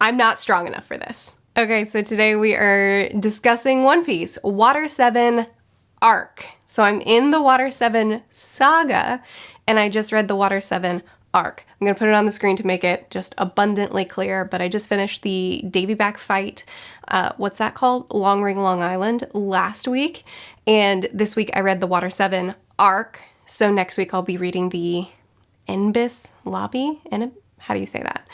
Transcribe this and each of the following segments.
I'm not strong enough for this. Okay, so today we are discussing One Piece, Water 7 arc. So I'm in the Water 7 saga, and I just read the Water 7 arc. I'm going to put it on the screen to make it just abundantly clear, but I just finished the Davy back fight, what's that called? Long Ring Long Island, last week, and this week I read the Water 7 arc, so next week I'll be reading the Enbis Lobby? How do you say that?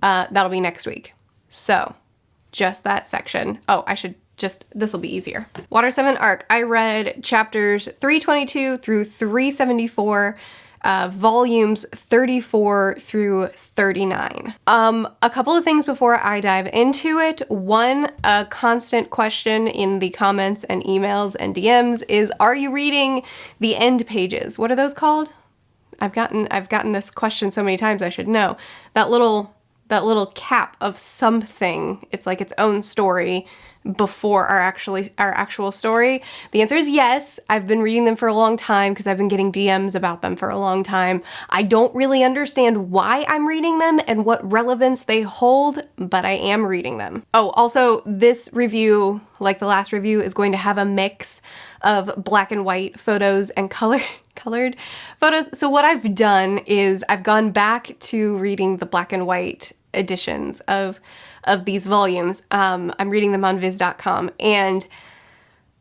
That'll be next week. So, just that section. Oh, this will be easier. Water 7 arc. I read chapters 322 through 374, volumes 34 through 39. A couple of things before I dive into it. One, a constant question in the comments and emails and DMs is, are you reading the end pages? What are those called? I've gotten this question so many times I should know. That little cap of something, it's like its own story before our actual story. The answer is yes. I've been reading them for a long time because I've been getting DMs about them for a long time. I don't really understand why I'm reading them and what relevance they hold, but I am reading them. Oh, also this review, like the last review, is going to have a mix of black and white photos and colored photos. So what I've done is I've gone back to reading the black and white editions of these volumes. I'm reading them on viz.com, and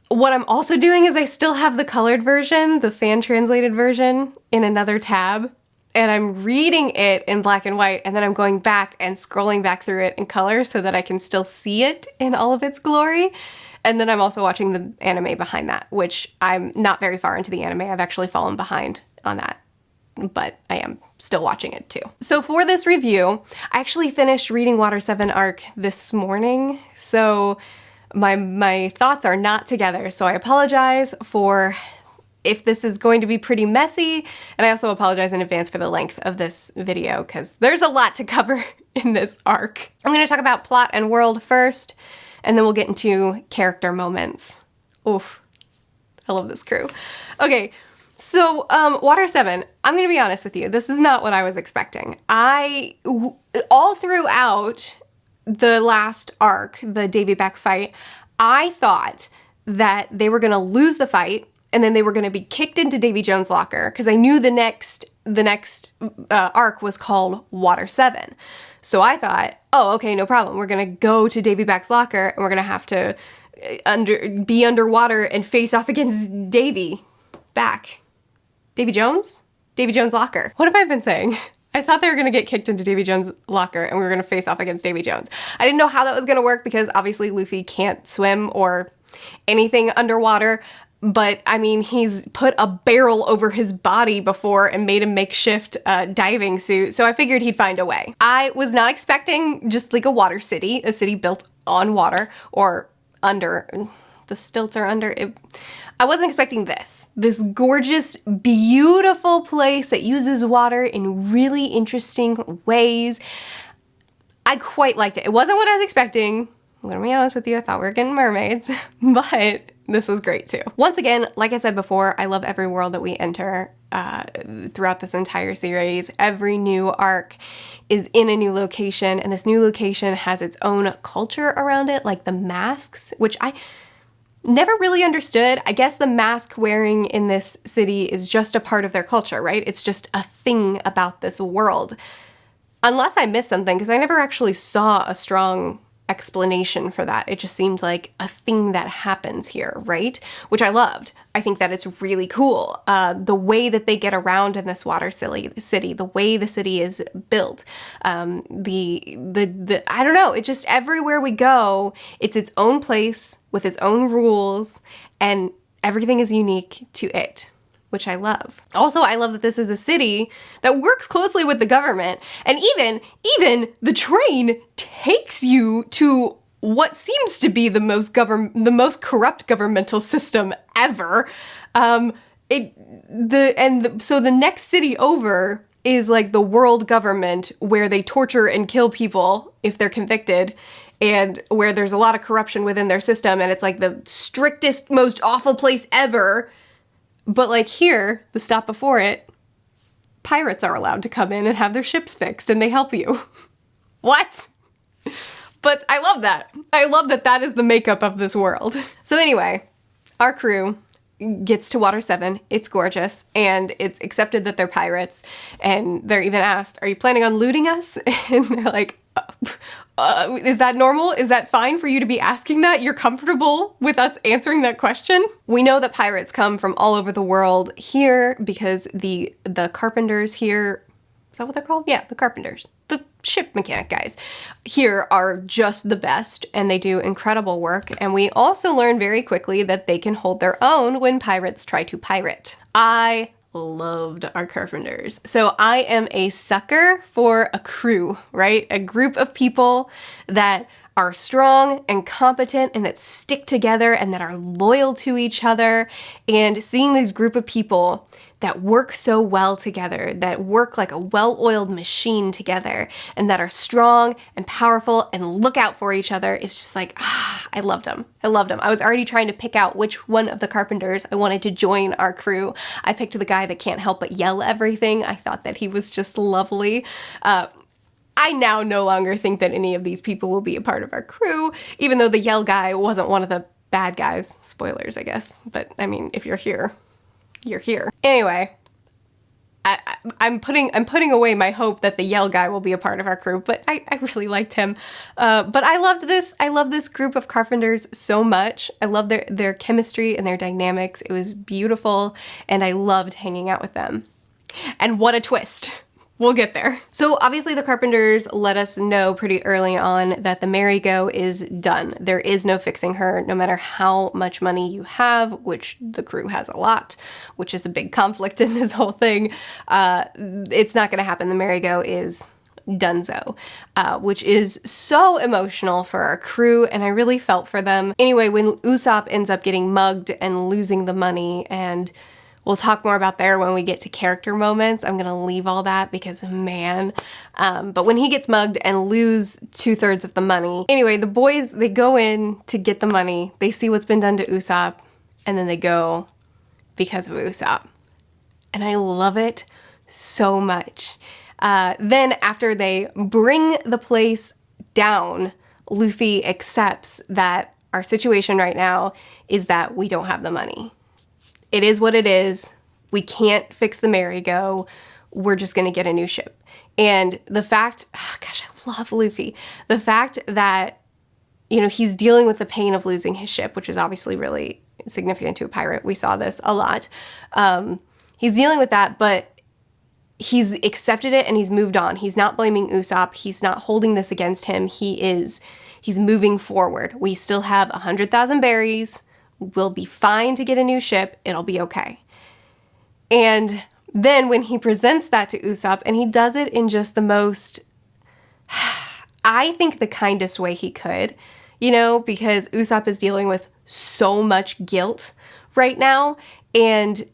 what I'm also doing is I still have the colored version, the fan translated version, in another tab, and I'm reading it in black and white, and then I'm going back and scrolling back through it in color so that I can still see it in all of its glory. And then I'm also watching the anime behind that, which I'm not very far into the anime. I've actually fallen behind on that, but I am still watching it too. So for this review, I actually finished reading Water 7 arc this morning, so my thoughts are not together. So I apologize for if this is going to be pretty messy, and I also apologize in advance for the length of this video because there's a lot to cover in this arc. I'm going to talk about plot and world first, and then we'll get into character moments. Oof, I love this crew. Okay, so Water 7, I'm gonna be honest with you, this is not what I was expecting. All throughout the last arc, the Davy back fight, I thought that they were gonna lose the fight and then they were gonna be kicked into Davy Jones' locker, because I knew the next arc was called Water 7. So I thought, oh, okay, no problem. We're gonna go to Davy back's locker and we're gonna have to be underwater and face off against Davy back. Davy Jones? Davy Jones' locker. What have I been saying? I thought they were gonna get kicked into Davy Jones' locker and we were gonna face off against Davy Jones. I didn't know how that was gonna work because obviously Luffy can't swim or anything underwater. But, I mean, he's put a barrel over his body before and made a makeshift diving suit, so I figured he'd find a way. I was not expecting just like a water city, a city built on water, or under. The stilts are under it. I wasn't expecting this gorgeous, beautiful place that uses water in really interesting ways. I quite liked it. It wasn't what I was expecting. I'm gonna be honest with you, I thought we were getting mermaids, but this was great too. Once again, like I said before, I love every world that we enter throughout this entire series. Every new arc is in a new location, and this new location has its own culture around it, like the masks, which I never really understood. I guess the mask wearing in this city is just a part of their culture, right? It's just a thing about this world. Unless I missed something, because I never actually saw a strong explanation for that. It just seemed like a thing that happens here, right? Which I loved. I think that it's really cool. The way that they get around in this water city, the way the city is built, I don't know, it just, everywhere we go, it's its own place with its own rules, and everything is unique to it, which I love. Also, I love that this is a city that works closely with the government, and even the train takes you to what seems to be the most corrupt governmental system ever. So the next city over is like the world government, where they torture and kill people if they're convicted, and where there's a lot of corruption within their system, and it's like the strictest, most awful place ever. But like here, the stop before it, pirates are allowed to come in and have their ships fixed, and they help you. What? love that. I love that that is the makeup of this world. So anyway, our crew gets to Water 7. It's gorgeous, and it's accepted that they're pirates, and they're even asked, are you planning on looting us? And they're like, is that normal? Is that fine for you to be asking that? You're comfortable with us answering that question? We know that pirates come from all over the world here because the carpenters here, is that what they're called? Yeah, the carpenters. The ship mechanic guys here are just the best, and they do incredible work. And we also learn very quickly that they can hold their own when pirates try to pirate. I loved our carpenters. So I am a sucker for a crew, right? A group of people that are strong and competent and that stick together and that are loyal to each other. And seeing this group of people that work so well together, that work like a well-oiled machine together, and that are strong and powerful and look out for each other, is just like, I loved them. I loved them. I was already trying to pick out which one of the carpenters I wanted to join our crew. I picked the guy that can't help but yell everything. I thought that he was just lovely. I now no longer think that any of these people will be a part of our crew, even though the yell guy wasn't one of the bad guys. Spoilers, I guess. But I mean, if you're here, you're here. Anyway, I'm putting away my hope that the yell guy will be a part of our crew, but I really liked him. But I loved this. I love this group of carpenters so much. I love their chemistry and their dynamics. It was beautiful, and I loved hanging out with them. And what a twist. We'll get there. So obviously the carpenters let us know pretty early on that the merry-go is done. There is no fixing her, no matter how much money you have, which the crew has a lot, which is a big conflict in this whole thing. It's not gonna happen. The merry-go is donezo, which is so emotional for our crew, and I really felt for them. Anyway, when Usopp ends up getting mugged and losing the money, and we'll talk more about there when we get to character moments. I'm gonna leave all that because, man. But when he gets mugged and lose 2/3 of the money. Anyway, the boys, they go in to get the money. They see what's been done to Usopp, and then they go because of Usopp. And I love it so much. Then after they bring the place down, Luffy accepts that our situation right now is that we don't have the money. It is what it is. We can't fix the merry-go. We're just gonna get a new ship. And the fact, gosh, I love Luffy. The fact that, you know, he's dealing with the pain of losing his ship, which is obviously really significant to a pirate. We saw this a lot. He's dealing with that, but he's accepted it and he's moved on. He's not blaming Usopp. He's not holding this against him. He's moving forward. We still have 100,000 berries. We'll be fine to get a new ship. It'll be okay. And then when he presents that to Usopp, and he does it in just the most, I think the kindest way he could, you know, because Usopp is dealing with so much guilt right now, and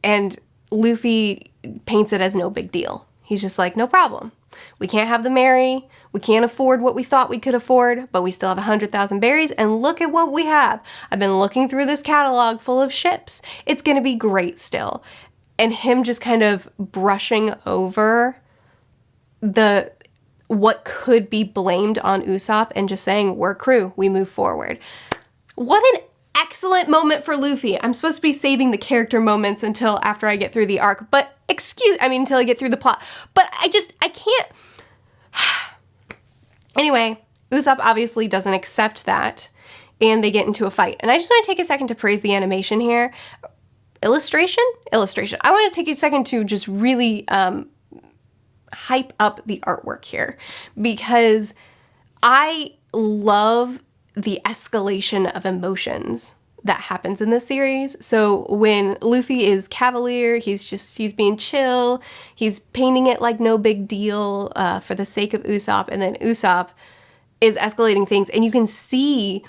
Luffy paints it as no big deal. He's just like, no problem. We can't have the merry. We can't afford what we thought we could afford, but we still have 100,000 berries, and look at what we have. I've been looking through this catalog full of ships. It's gonna be great still. And him just kind of brushing over what could be blamed on Usopp and just saying, we're crew, we move forward. What an excellent moment for Luffy. I'm supposed to be saving the character moments until after I get through the arc, but until I get through the plot. But I can't. Anyway, Usopp obviously doesn't accept that, and they get into a fight. And I just want to take a second to praise the animation here. Illustration. I want to take a second to just really hype up the artwork here, because I love the escalation of emotions that happens in this series. So when Luffy is cavalier, he's being chill, he's painting it like no big deal for the sake of Usopp, and then Usopp is escalating things, and you can see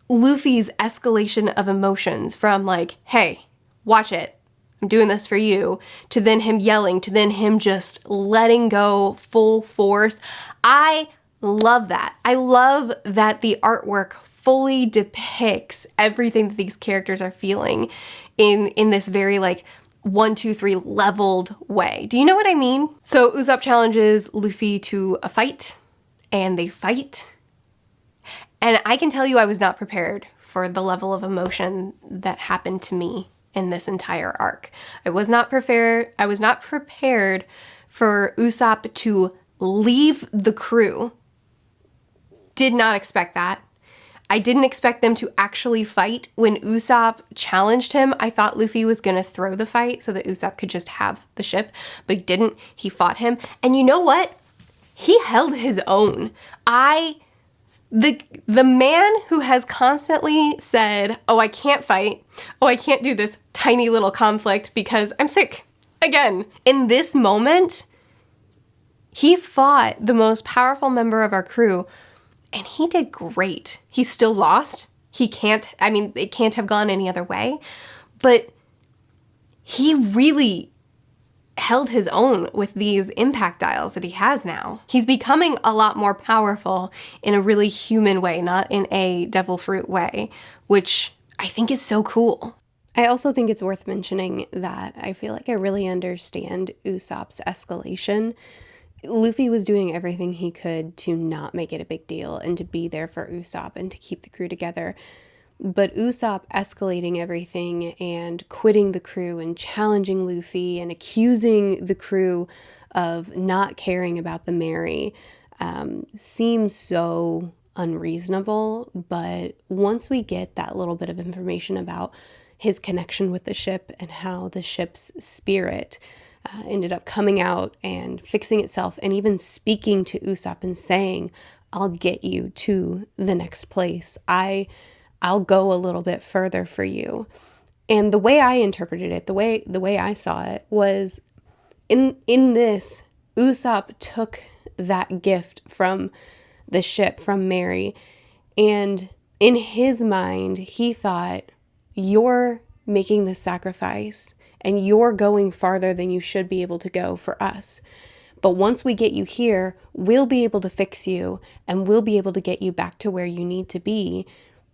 Luffy's escalation of emotions from like, hey, watch it, I'm doing this for you, to then him yelling, to then him just letting go full force. I love that. I love that the artwork fully depicts everything that these characters are feeling in this very like 1, 2, 3 leveled way. Do you know what I mean? So Usopp challenges Luffy to a fight, and they fight, And I can tell you I was not prepared for the level of emotion that happened to me in this entire arc. I was not prepared for Usopp to leave the crew. Did not expect that. I didn't expect them to actually fight. When Usopp challenged him, I thought Luffy was going to throw the fight so that Usopp could just have the ship, but he didn't. He fought him. And you know what? He held his own. The man who has constantly said, oh, I can't fight. Oh, I can't do this tiny little conflict because I'm sick. Again, in this moment, he fought the most powerful member of our crew. And he did great. He still lost. It can't have gone any other way. But he really held his own with these impact dials that he has now. He's becoming a lot more powerful in a really human way, not in a devil fruit way, which I think is so cool. I also think it's worth mentioning that I feel like I really understand Usopp's escalation. Luffy was doing everything he could to not make it a big deal and to be there for Usopp and to keep the crew together. But Usopp escalating everything and quitting the crew and challenging Luffy and accusing the crew of not caring about the Mary seems so unreasonable. But once we get that little bit of information about his connection with the ship and how the ship's spirit ended up coming out and fixing itself and even speaking to Usopp and saying, I'll get you to the next place. I'll go a little bit further for you. And the way I interpreted it, the way I saw it was in this, Usopp took that gift from the ship, from Mary, and in his mind, he thought, you're making this sacrifice and you're going farther than you should be able to go for us. But once we get you here, we'll be able to fix you and we'll be able to get you back to where you need to be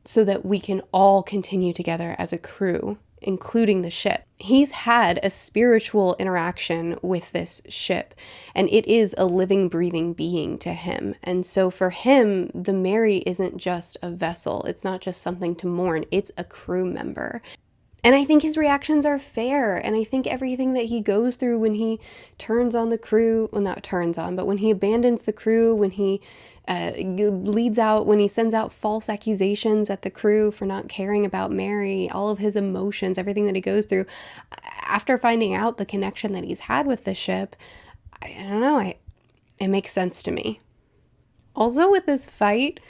so that we can all continue together as a crew, including the ship. He's had a spiritual interaction with this ship, and it is a living, breathing being to him. And so for him, the Mary isn't just a vessel. It's not just something to mourn. It's a crew member. And I think his reactions are fair. And I think everything that he goes through when he turns on the crew, well, not turns on, but when he abandons the crew, when he when he sends out false accusations at the crew for not caring about Mary, all of his emotions, everything that he goes through, after finding out the connection that he's had with the ship, I don't know, it makes sense to me. Also with this fight,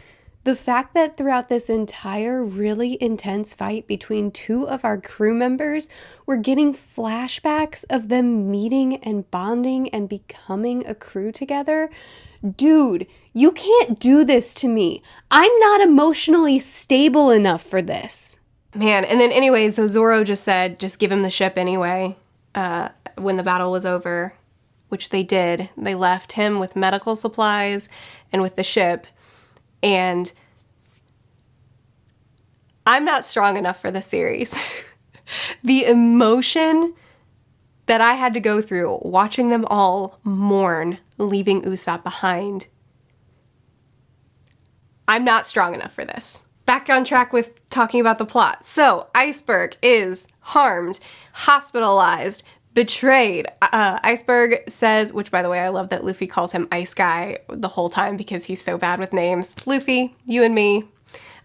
the fact that throughout this entire really intense fight between two of our crew members, we're getting flashbacks of them meeting and bonding and becoming a crew together. Dude, you can't do this to me. I'm not emotionally stable enough for this. Man, and then anyway, so Zoro just said, just give him the ship anyway, when the battle was over, which they did. They left him with medical supplies and with the ship. And I'm not strong enough for this series. The emotion that I had to go through watching them all mourn leaving Usopp behind. I'm not strong enough for this. Back on track with talking about the plot. So, Iceberg is harmed, hospitalized, betrayed. Iceberg says, which by the way, I love that Luffy calls him Ice Guy the whole time because he's so bad with names. Luffy, you and me,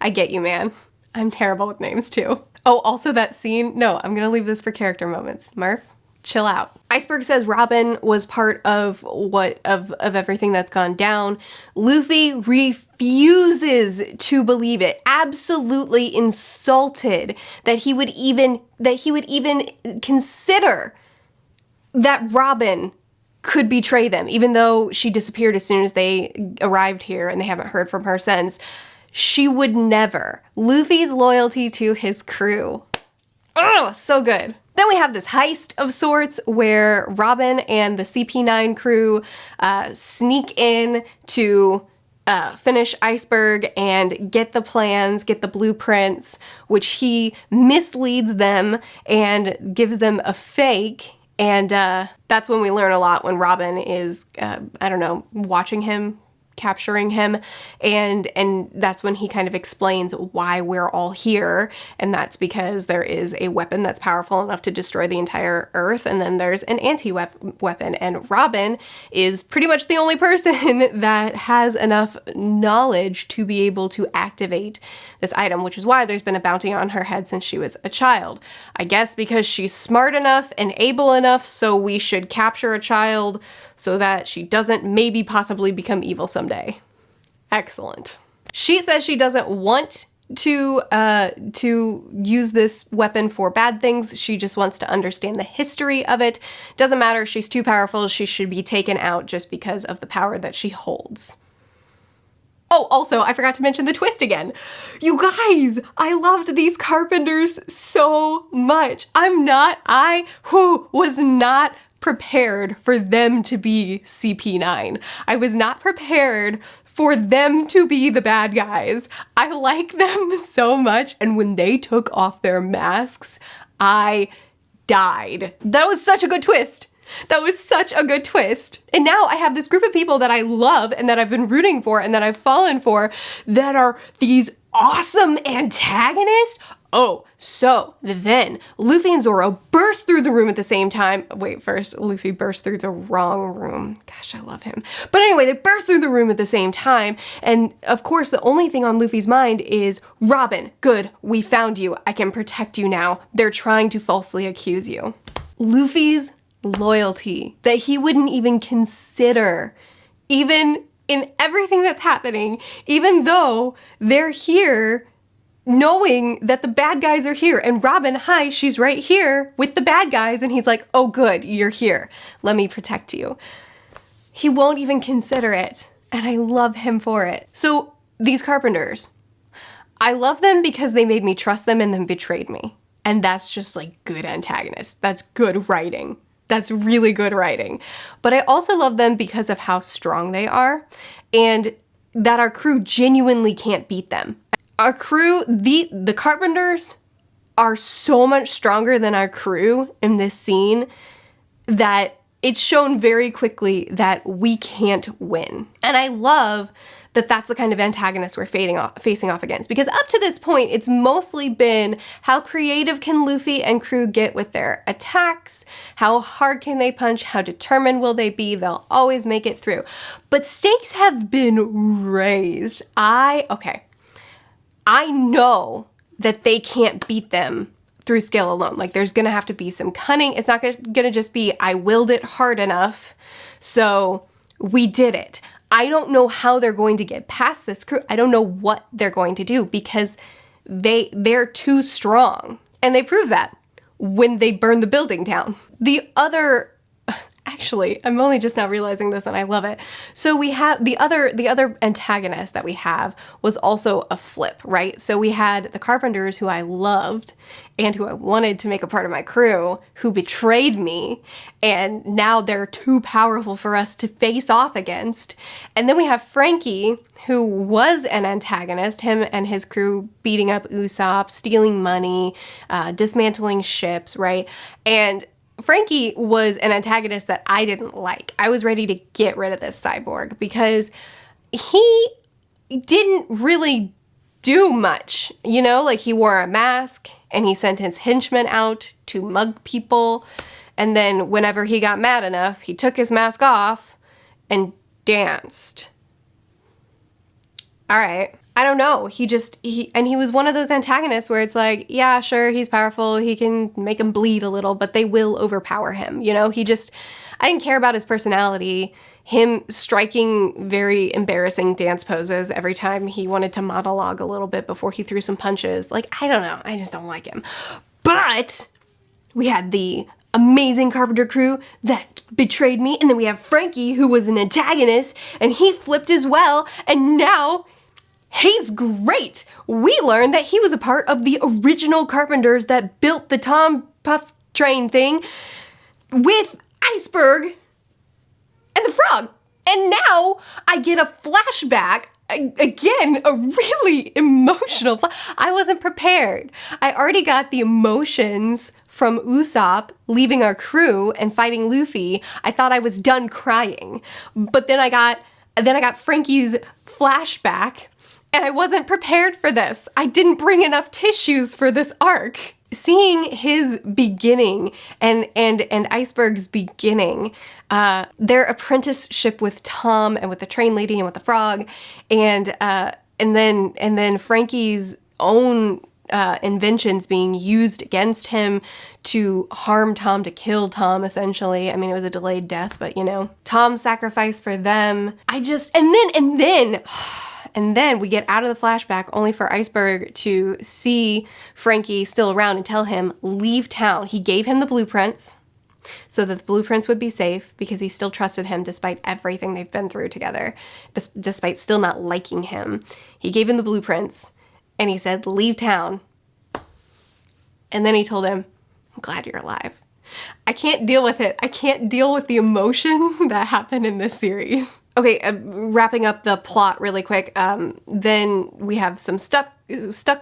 I get you, man. I'm terrible with names too. Oh, also that scene. No, I'm gonna leave this for character moments. Murph, chill out. Iceberg says Robin was part of everything that's gone down. Luffy refuses to believe it. Absolutely insulted that he would even consider that Robin could betray them, even though she disappeared as soon as they arrived here and they haven't heard from her since. She would never. Luffy's loyalty to his crew. Oh, so good. Then we have this heist of sorts where Robin and the CP9 crew sneak in to finish Iceberg and get the plans, get the blueprints, which he misleads them and gives them a fake. And that's when we learn a lot, when Robin is, watching him capturing him, and that's when he kind of explains why we're all here, and that's because there is a weapon that's powerful enough to destroy the entire Earth, and then there's an anti-weapon, and Robin is pretty much the only person that has enough knowledge to be able to activate this item, which is why there's been a bounty on her head since she was a child. I guess because she's smart enough and able enough, so we should capture a child so that she doesn't maybe possibly become evil someday. Excellent. She says she doesn't want to use this weapon for bad things. She just wants to understand the history of it. Doesn't matter, she's too powerful. She should be taken out just because of the power that she holds. Oh, also, I forgot to mention the twist again. You guys, I loved these carpenters so much. I was not prepared for them to be CP9. I was not prepared for them to be the bad guys. I like them so much, and when they took off their masks, I died. That was such a good twist. That was such a good twist. And now I have this group of people that I love and that I've been rooting for and that I've fallen for that are these awesome antagonists. Oh, so then Luffy and Zoro burst through the room at the same time. Wait, first Luffy burst through the wrong room. Gosh, I love him. But anyway, they burst through the room at the same time. And of course, the only thing on Luffy's mind is, Robin, good, we found you. I can protect you now. They're trying to falsely accuse you. Luffy's loyalty that he wouldn't even consider, even in everything that's happening, even though they're here knowing that the bad guys are here. And Robin, hi, she's right here with the bad guys. And he's like, oh, good, you're here. Let me protect you. He won't even consider it. And I love him for it. So these carpenters, I love them because they made me trust them and then betrayed me. And that's just like good antagonists. That's good writing. That's really good writing. But I also love them because of how strong they are and that our crew genuinely can't beat them. Our crew, the carpenters are so much stronger than our crew in this scene that it's shown very quickly that we can't win. And I love that that's the kind of antagonist we're facing off against. Because up to this point, it's mostly been how creative can Luffy and crew get with their attacks? How hard can they punch? How determined will they be? They'll always make it through. But stakes have been raised. I know that they can't beat them through skill alone. Like, there's gonna have to be some cunning. It's not gonna just be, I willed it hard enough, so we did it. I don't know how they're going to get past this crew. I don't know what they're going to do because they're too strong. And they prove that when they burn the building down. Actually, I'm only just now realizing this and I love it. So we have the other antagonist that we have was also a flip, right? So we had the carpenters who I loved and who I wanted to make a part of my crew who betrayed me, and now they're too powerful for us to face off against. And then we have Frankie, who was an antagonist, him and his crew beating up Usopp, stealing money, dismantling ships, right? And Frankie was an antagonist that I didn't like. I was ready to get rid of this cyborg because he didn't really do much, you know? Like, he wore a mask and he sent his henchmen out to mug people. And then whenever he got mad enough, he took his mask off and danced. All right. I don't know. He was one of those antagonists where it's like, yeah, sure, he's powerful. He can make him bleed a little, but they will overpower him. You know, I didn't care about his personality. Him striking very embarrassing dance poses every time he wanted to monologue a little bit before he threw some punches. Like, I don't know. I just don't like him. But we had the amazing carpenter crew that betrayed me. And then we have Frankie, who was an antagonist, and he flipped as well. And now he's great. We learned that he was a part of the original carpenters that built the Tom Puff train thing with Iceberg and the frog. And now I get a flashback. Again, a really emotional I wasn't prepared. I already got the emotions from Usopp leaving our crew and fighting Luffy. I thought I was done crying. But then I got And then I got Frankie's flashback, and I wasn't prepared for this. I didn't bring enough tissues for this arc. Seeing his beginning and Iceberg's beginning, their apprenticeship with Tom and with the train lady and with the frog, and then Frankie's own inventions being used against him to harm Tom, to kill Tom, essentially. I mean, it was a delayed death, but you know, Tom's sacrifice for them. And then we get out of the flashback only for Iceberg to see Frankie still around and tell him, leave town. He gave him the blueprints so that the blueprints would be safe because he still trusted him despite everything they've been through together, despite still not liking him. He gave him the blueprints and he said, leave town. And then he told him, I'm glad you're alive. I can't deal with it. I can't deal with the emotions that happen in this series. Okay, wrapping up the plot really quick. Then we have some stuck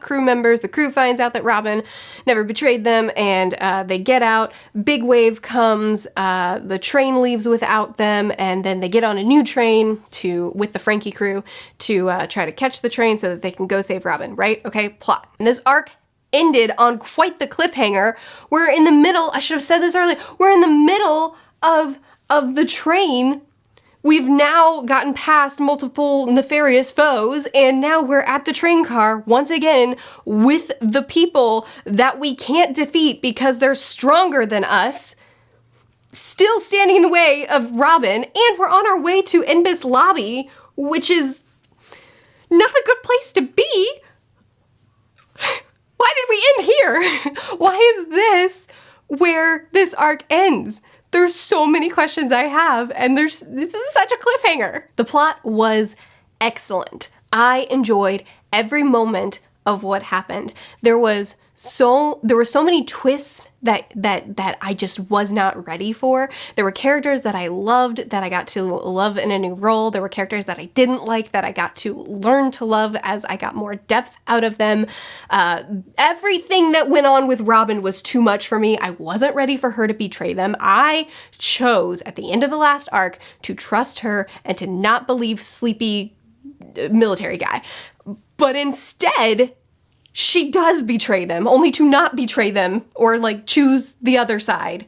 crew members. The crew finds out that Robin never betrayed them, and they get out. Big wave comes. The train leaves without them, and then they get on a new train with the Frankie crew to try to catch the train so that they can go save Robin. Right? Okay. Plot. And this arc ended on quite the cliffhanger. We're in the middle, I should have said this earlier, we're in the middle of the train. We've now gotten past multiple nefarious foes, and now we're at the train car once again with the people that we can't defeat because they're stronger than us, still standing in the way of Robin, and we're on our way to Enbis Lobby, which is not a good place to be. Why did we end here? Why is this where this arc ends? There's so many questions I have, and this is such a cliffhanger. The plot was excellent. I enjoyed every moment of what happened. There were so many twists that I just was not ready for. There were characters that I loved, that I got to love in a new role. There were characters that I didn't like, that I got to learn to love as I got more depth out of them. Everything that went on with Robin was too much for me. I wasn't ready for her to betray them. I chose at the end of the last arc to trust her and to not believe sleepy military guy. But instead, she does betray them, only to not betray them or like choose the other side.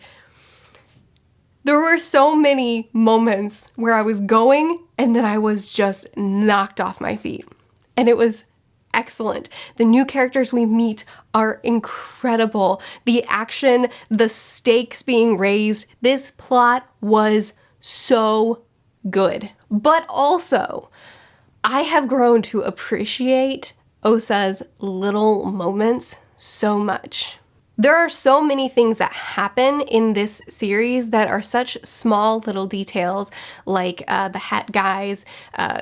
There were so many moments where I was going and then I was just knocked off my feet. And it was excellent. The new characters we meet are incredible. The action, the stakes being raised, this plot was so good. But also, I have grown to appreciate Osa's little moments so much. There are so many things that happen in this series that are such small little details, like the hat guy's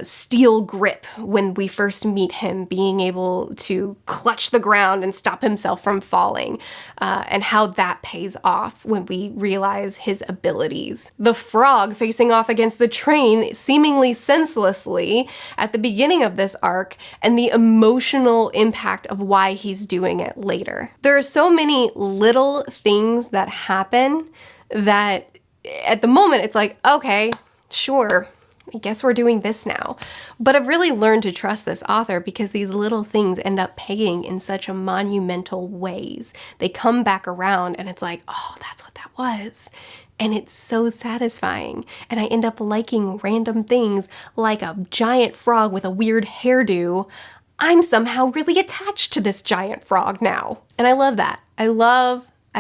steel grip when we first meet him, being able to clutch the ground and stop himself from falling, and how that pays off when we realize his abilities. The frog facing off against the train seemingly senselessly at the beginning of this arc, and the emotional impact of why he's doing it later. There are so many little things that happen that at the moment it's like, okay, sure, I guess we're doing this now. But I've really learned to trust this author because these little things end up paying in such a monumental ways. They come back around and it's like, oh, that's what that was. And it's so satisfying. And I end up liking random things like a giant frog with a weird hairdo. I'm somehow really attached to this giant frog now. And I love that. I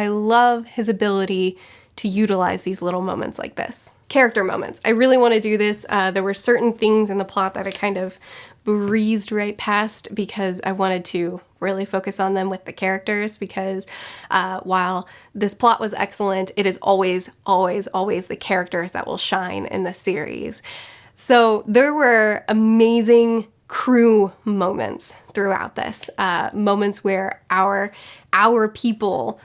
love his ability to utilize these little moments like this. Character moments. I really want to do this. There were certain things in the plot that I kind of breezed right past because I wanted to really focus on them with the characters, because while this plot was excellent, it is always, always, always the characters that will shine in the series. So there were amazing crew moments throughout this, moments where our people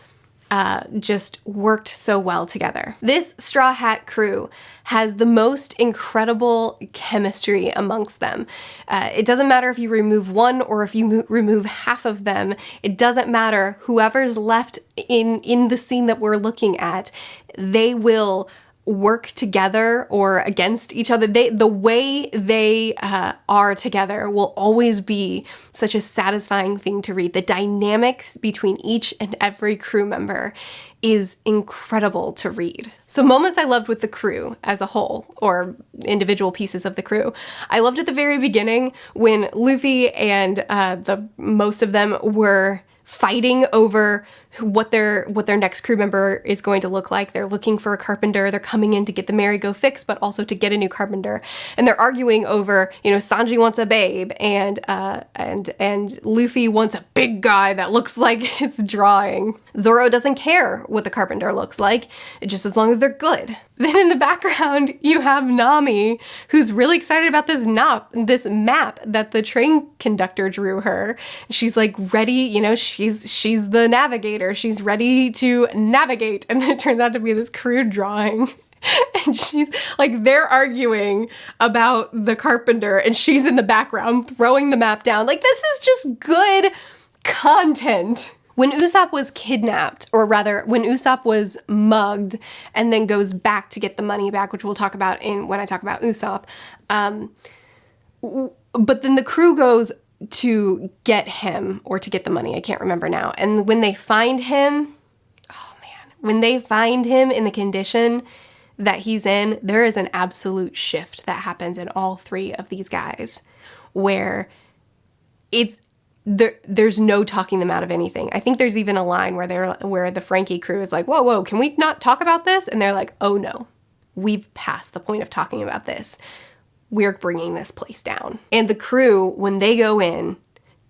just worked so well together. This Straw Hat crew has the most incredible chemistry amongst them. It doesn't matter if you remove one or if you remove half of them. It doesn't matter. Whoever's left in the scene that we're looking at, they will work together or against each other. The way they are together will always be such a satisfying thing to read. The dynamics between each and every crew member is incredible to read. So moments I loved with the crew as a whole, or individual pieces of the crew. I loved at the very beginning when Luffy and the most of them were fighting over what their next crew member is going to look like. They're looking for a carpenter. They're coming in to get the merry-go fixed, but also to get a new carpenter. And they're arguing over, Sanji wants a babe, and Luffy wants a big guy that looks like his drawing. Zoro doesn't care what the carpenter looks like, just as long as they're good. Then in the background, you have Nami, who's really excited about this map that the train conductor drew her. She's like ready, she's the navigator. She's ready to navigate. And then it turns out to be this crude drawing. And she's like, they're arguing about the carpenter, and she's in the background throwing the map down. Like, this is just good content. When Usopp was kidnapped, or rather, when Usopp was mugged and then goes back to get the money back, which we'll talk about when I talk about Usopp, but then the crew goes to get him, or to get the money, I can't remember now. And when they find him, when they find him in the condition that he's in, there is an absolute shift that happens in all three of these guys, where there's no talking them out of anything. I think there's even a line where the Frankie crew is like, whoa, can we not talk about this? And they're like, oh no, we've passed the point of talking about this. We're bringing this place down. And the crew, when they go in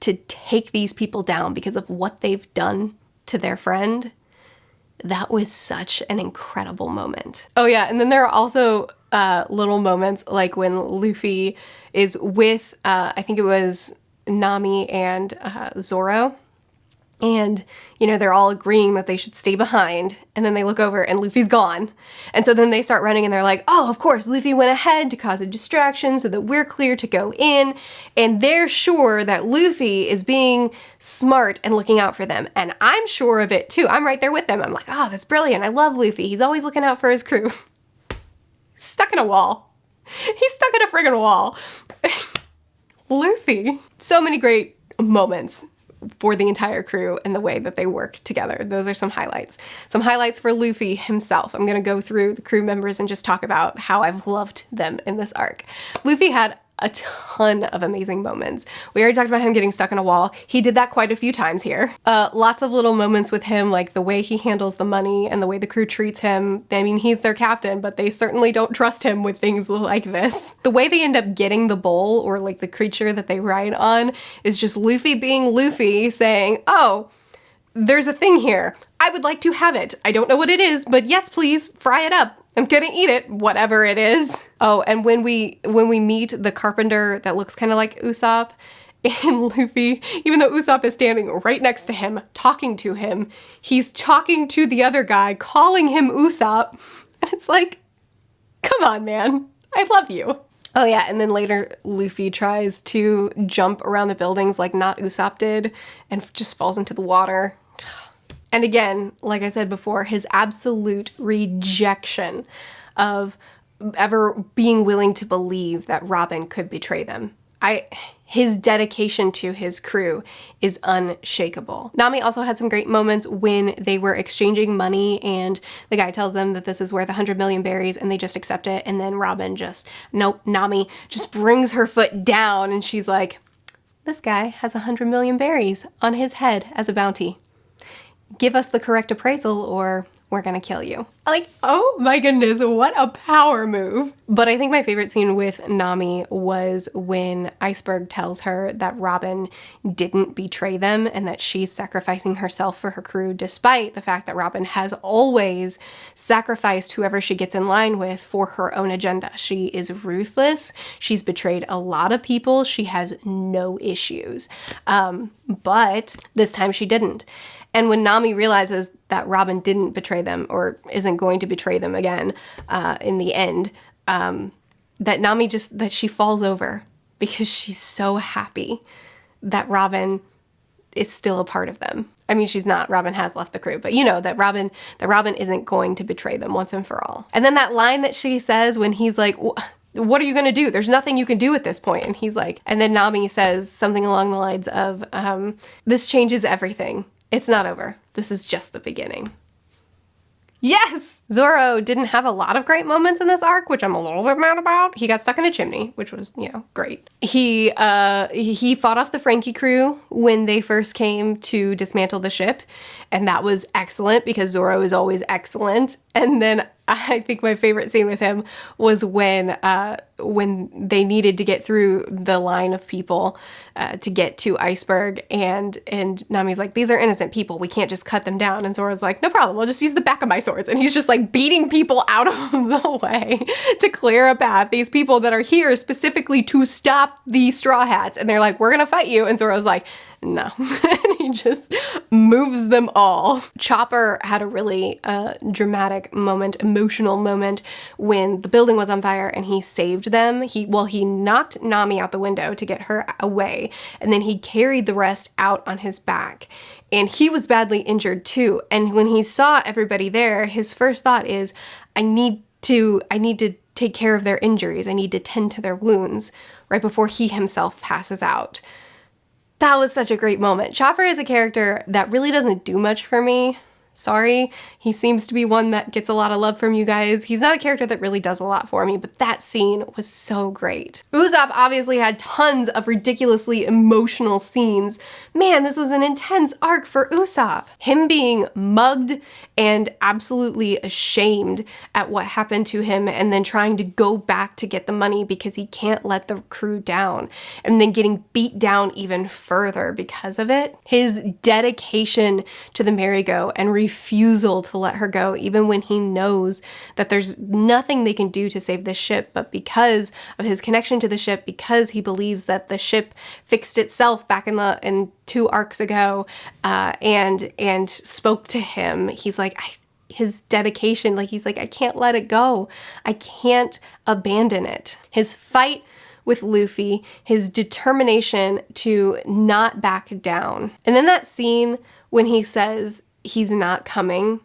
to take these people down because of what they've done to their friend, that was such an incredible moment. Oh yeah, and then there are also little moments like when Luffy is with, I think it was Nami and Zoro, and they're all agreeing that they should stay behind, and then they look over and Luffy's gone. And so then they start running and they're like, oh, of course, Luffy went ahead to cause a distraction so that we're clear to go in, and they're sure that Luffy is being smart and looking out for them, and I'm sure of it too. I'm right there with them. I'm like, oh, that's brilliant. I love Luffy. He's always looking out for his crew. Stuck in a wall. He's stuck in a friggin' wall. Luffy. So many great moments for the entire crew and the way that they work together. Those are some highlights. Some highlights for Luffy himself. I'm going to go through the crew members and just talk about how I've loved them in this arc. Luffy had a ton of amazing moments. We already talked about him getting stuck in a wall. He did that quite a few times here. Lots of little moments with him, like the way he handles the money and the way the crew treats him. I mean, he's their captain, but they certainly don't trust him with things like this. The way they end up getting the bull, or like the creature that they ride on, is just Luffy being Luffy saying, oh, there's a thing here. I would like to have it. I don't know what it is, but yes, please, fry it up. I'm gonna eat it, whatever it is. Oh, and when we meet the carpenter that looks kind of like Usopp, and Luffy, even though Usopp is standing right next to him, talking to him, he's talking to the other guy, calling him Usopp. And it's like, come on, man. I love you. Oh yeah, and then later Luffy tries to jump around the buildings like not Usopp did, and just falls into the water. And again, like I said before, his absolute rejection of ever being willing to believe that Robin could betray them. His dedication to his crew is unshakable. Nami also had some great moments when they were exchanging money and the guy tells them that this is worth 100 million berries and they just accept it. And then Robin Nami just brings her foot down and she's like, this guy has 100 million berries on his head as a bounty. Give us the correct appraisal or we're gonna kill you. Like, oh my goodness, what a power move. But I think my favorite scene with Nami was when Iceberg tells her that Robin didn't betray them and that she's sacrificing herself for her crew, despite the fact that Robin has always sacrificed whoever she gets in line with for her own agenda. She is ruthless. She's betrayed a lot of people. She has no issues. But this time she didn't. And when Nami realizes that Robin didn't betray them or isn't going to betray them again in the end, that Nami that she falls over because she's so happy that Robin is still a part of them. I mean, she's not. Robin has left the crew, but you know that Robin isn't going to betray them once and for all. And then that line that she says when he's like, what are you going to do? There's nothing you can do at this point. And he's like, and then Nami says something along the lines of, this changes everything. It's not over. This is just the beginning. Yes! Zoro didn't have a lot of great moments in this arc, which I'm a little bit mad about. He got stuck in a chimney, which was, you know, great. He fought off the Frankie crew when they first came to dismantle the ship, and that was excellent because Zoro is always excellent. And then I think my favorite scene with him was when they needed to get through the line of people to get to Iceberg, and Nami's like, these are innocent people, we can't just cut them down. And Zoro's like, no problem, we'll just use the back of my swords. And he's just like beating people out of the way to clear a path. These people that are here specifically to stop the Straw Hats, and they're like, we're gonna fight you. And Zoro's like, no. And he just moves them all. Chopper had a really dramatic moment, emotional moment when the building was on fire and he saved them. He knocked Nami out the window to get her away, and then he carried the rest out on his back. And he was badly injured too. And when he saw everybody there, his first thought is, I need to take care of their injuries. I need to tend to their wounds right before he himself passes out. That was such a great moment. Chopper is a character that really doesn't do much for me. Sorry. He seems to be one that gets a lot of love from you guys. He's not a character that really does a lot for me, but that scene was so great. Usopp obviously had tons of ridiculously emotional scenes. Man, this was an intense arc for Usopp. Him being mugged and absolutely ashamed at what happened to him, and then trying to go back to get the money because he can't let the crew down, and then getting beat down even further because of it. His dedication to the merry-go and refusal to let her go, even when he knows that there's nothing they can do to save the ship, but because of his connection to the ship, because he believes that the ship fixed itself back in 2 arcs ago, and spoke to him. He's like, his dedication, like he's like, I can't let it go. I can't abandon it. His fight with Luffy, his determination to not back down. And then that scene when he says he's not coming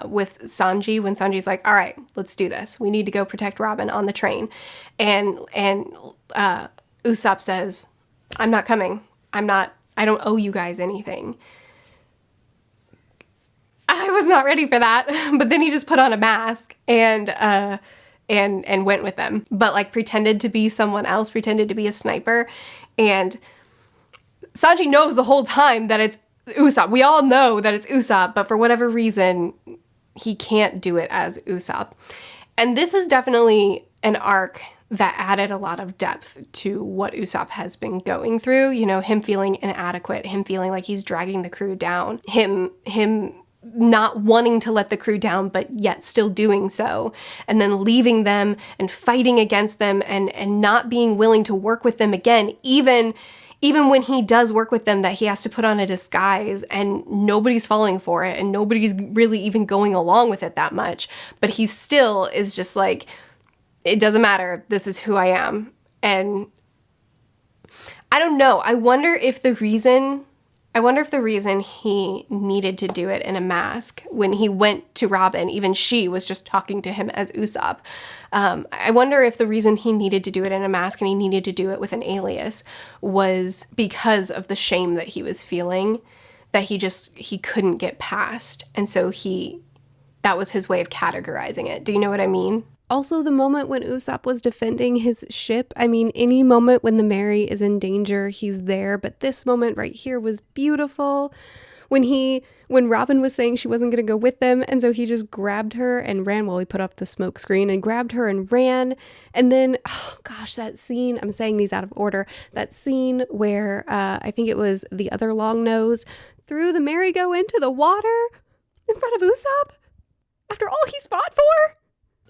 with Sanji, when Sanji's like, all right, let's do this. We need to go protect Robin on the train. And Usopp says, I'm not coming. I don't owe you guys anything. I was not ready for that, but then he just put on a mask and went with them, but like pretended to be someone else, pretended to be a sniper. And Sanji knows the whole time that it's Usopp. We all know that it's Usopp, but for whatever reason, he can't do it as Usopp. And this is definitely an arc that added a lot of depth to what Usopp has been going through. You know, him feeling inadequate, him feeling like he's dragging the crew down, him not wanting to let the crew down, but yet still doing so, and then leaving them and fighting against them and not being willing to work with them again, even when he does work with them, that he has to put on a disguise and nobody's falling for it and nobody's really even going along with it that much. But he still is just like, it doesn't matter. This is who I am. And I don't know. I wonder if the reason he needed to do it in a mask when he went to Robin, even she was just talking to him as Usopp. I wonder if the reason he needed to do it in a mask and he needed to do it with an alias was because of the shame that he was feeling, that he couldn't get past. And so that was his way of categorizing it. Do you know what I mean? Also, the moment when Usopp was defending his ship, I mean, any moment when the Mary is in danger, he's there. But this moment right here was beautiful. When Robin was saying she wasn't going to go with them, and so he just grabbed her and ran while he put up the smoke screen and grabbed her and ran. And then, oh gosh, that scene, I'm saying these out of order, that scene where I think it was the other long nose threw the merry-go into the water in front of Usopp after all he's fought for.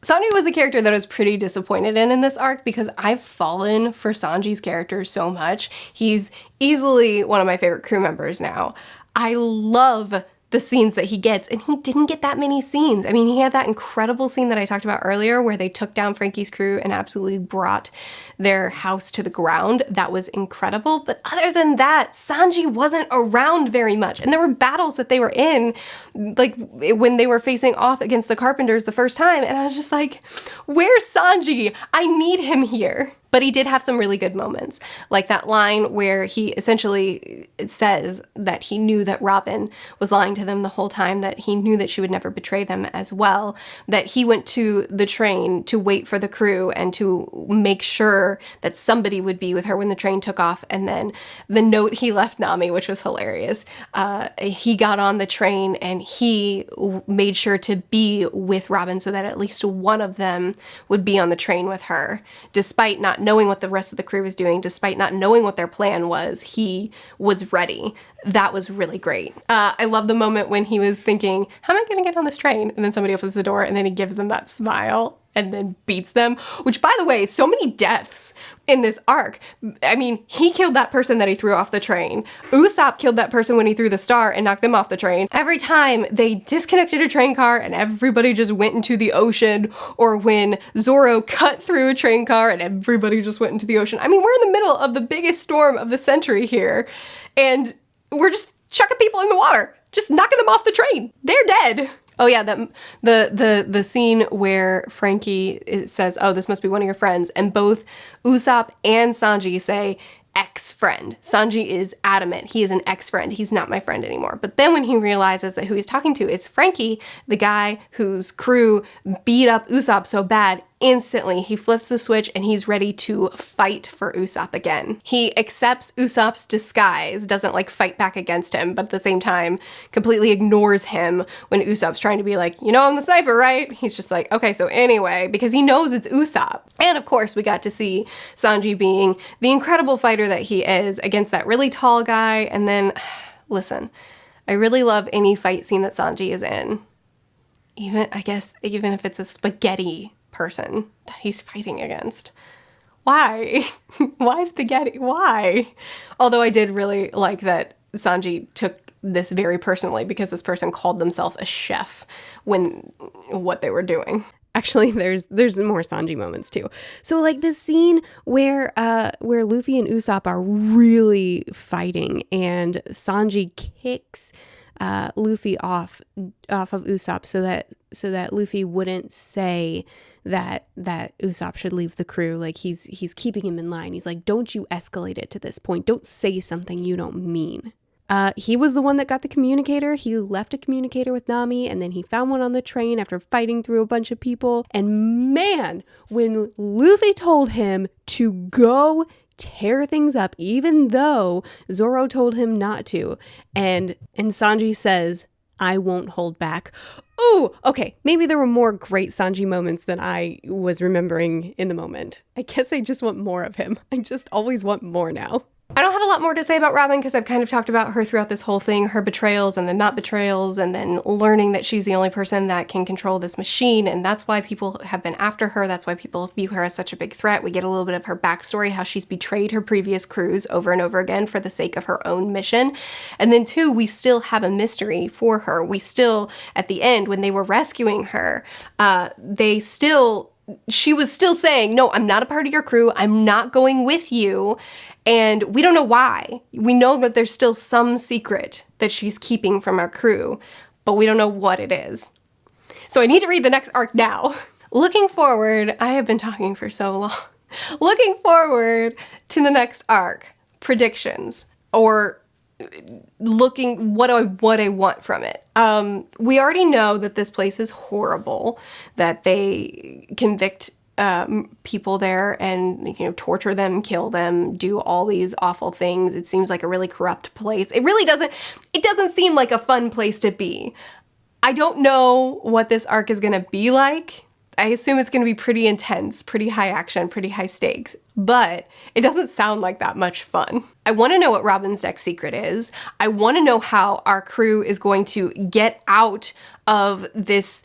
Sanji was a character that I was pretty disappointed in this arc because I've fallen for Sanji's character so much. He's easily one of my favorite crew members now. I love the scenes that he gets, and he didn't get that many scenes. I mean, he had that incredible scene that I talked about earlier where they took down Frankie's crew and absolutely brought their house to the ground. That was incredible. But other than that, Sanji wasn't around very much. And there were battles that they were in, like when they were facing off against the Carpenters the first time, and I was just like, where's Sanji? I need him here. But he did have some really good moments, like that line where he essentially says that he knew that Robin was lying to them the whole time, that he knew that she would never betray them as well, that he went to the train to wait for the crew and to make sure that somebody would be with her when the train took off. And then the note he left Nami, which was hilarious, he got on the train and he made sure to be with Robin so that at least one of them would be on the train with her, despite not knowing what the rest of the crew was doing, despite not knowing what their plan was. He was ready. That was really great. I love the moment when he was thinking, how am I going to get on this train? And then somebody opens the door and then he gives them that smile and then beats them, which, by the way, so many deaths in this arc. I mean, he killed that person that he threw off the train. Usopp killed that person when he threw the star and knocked them off the train. Every time they disconnected a train car and everybody just went into the ocean, or when Zoro cut through a train car and everybody just went into the ocean. I mean, we're in the middle of the biggest storm of the century here, and we're just chucking people in the water, just knocking them off the train. They're dead. Oh yeah, the scene where Frankie says, oh, this must be one of your friends, and both Usopp and Sanji say, ex-friend. Sanji is adamant. He is an ex-friend. He's not my friend anymore. But then when he realizes that who he's talking to is Frankie, the guy whose crew beat up Usopp so bad, instantly he flips the switch and he's ready to fight for Usopp again. He accepts Usopp's disguise, doesn't like fight back against him, but at the same time completely ignores him when Usopp's trying to be like, you know I'm the sniper, right? He's just like, okay, so anyway, because he knows it's Usopp. And of course we got to see Sanji being the incredible fighter that he is against that really tall guy. And then, listen, I really love any fight scene that Sanji is in. Even if it's a spaghetti person that he's fighting against. Why? Why spaghetti? Why? Although I did really like that Sanji took this very personally because this person called themselves a chef when what they were doing. Actually, there's more Sanji moments too. So like this scene where Luffy and Usopp are really fighting and Sanji kicks Luffy off of Usopp so that Luffy wouldn't say that Usopp should leave the crew. Like he's keeping him in line. He's like, don't you escalate it to this point. Don't say something you don't mean. He was the one that got the communicator. He left a communicator with Nami, and then he found one on the train after fighting through a bunch of people. And man, when Luffy told him to go tear things up, even though Zoro told him not to, and Sanji says, I won't hold back. Ooh, okay, maybe there were more great Sanji moments than I was remembering in the moment. I guess I just want more of him. I just always want more now. I don't have a lot more to say about Robin because I've kind of talked about her throughout this whole thing, her betrayals and then not betrayals, and then learning that she's the only person that can control this machine, and that's why people have been after her. That's why people view her as such a big threat. We get a little bit of her backstory, how she's betrayed her previous crews over and over again for the sake of her own mission. And then two, we still have a mystery for her. We still, at the end, when they were rescuing her, she was still saying, no, I'm not a part of your crew. I'm not going with you. And we don't know why. We know that there's still some secret that she's keeping from our crew, but we don't know what it is. So I need to read the next arc now. Looking forward, I have been talking for so long. Looking forward to the next arc, predictions, or looking what I want from it. We already know that this place is horrible, that they convict people there and, torture them, kill them, do all these awful things. It seems like a really corrupt place. It doesn't seem like a fun place to be. I don't know what this arc is going to be like. I assume it's going to be pretty intense, pretty high action, pretty high stakes, but it doesn't sound like that much fun. I want to know what Robin's next secret is. I want to know how our crew is going to get out of this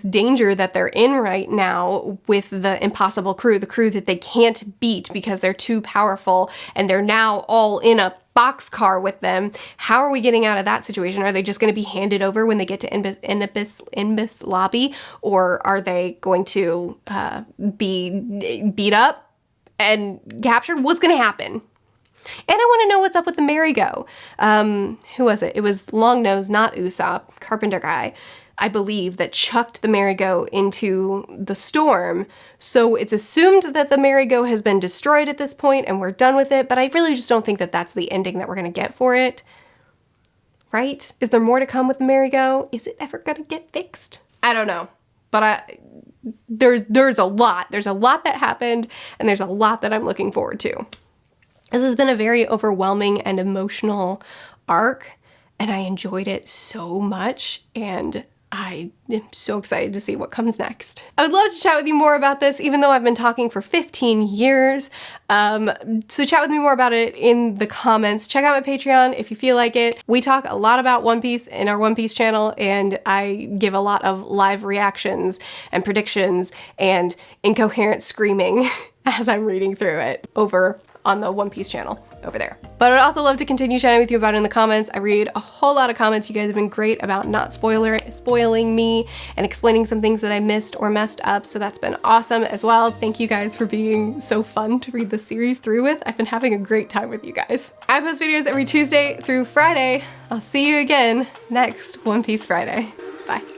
danger that they're in right now with the impossible crew, the crew that they can't beat because they're too powerful, and they're now all in a boxcar with them. How are we getting out of that situation? Are they just going to be handed over when they get to Inbis lobby? Or are they going to be beat up and captured? What's going to happen? And I want to know what's up with the merry-go. Who was it? It was Longnose, not Usopp, carpenter guy, I believe, that chucked the merry-go into the storm. So it's assumed that the merry-go has been destroyed at this point and we're done with it, but I really just don't think that that's the ending that we're going to get for it. Right? Is there more to come with the merry-go? Is it ever going to get fixed? I don't know. But there's a lot. There's a lot that happened, and there's a lot that I'm looking forward to. This has been a very overwhelming and emotional arc, and I enjoyed it so much, and I am so excited to see what comes next. I would love to chat with you more about this, even though I've been talking for 15 years. So chat with me more about it in the comments. Check out my Patreon if you feel like it. We talk a lot about One Piece in our One Piece channel, and I give a lot of live reactions and predictions and incoherent screaming as I'm reading through it over on the One Piece channel over there. But I'd also love to continue chatting with you about it in the comments. I read a whole lot of comments. You guys have been great about not spoiling me and explaining some things that I missed or messed up, so that's been awesome as well. Thank you guys for being so fun to read the series through with. I've been having a great time with you guys. I post videos every Tuesday through Friday. I'll see you again next One Piece Friday. Bye.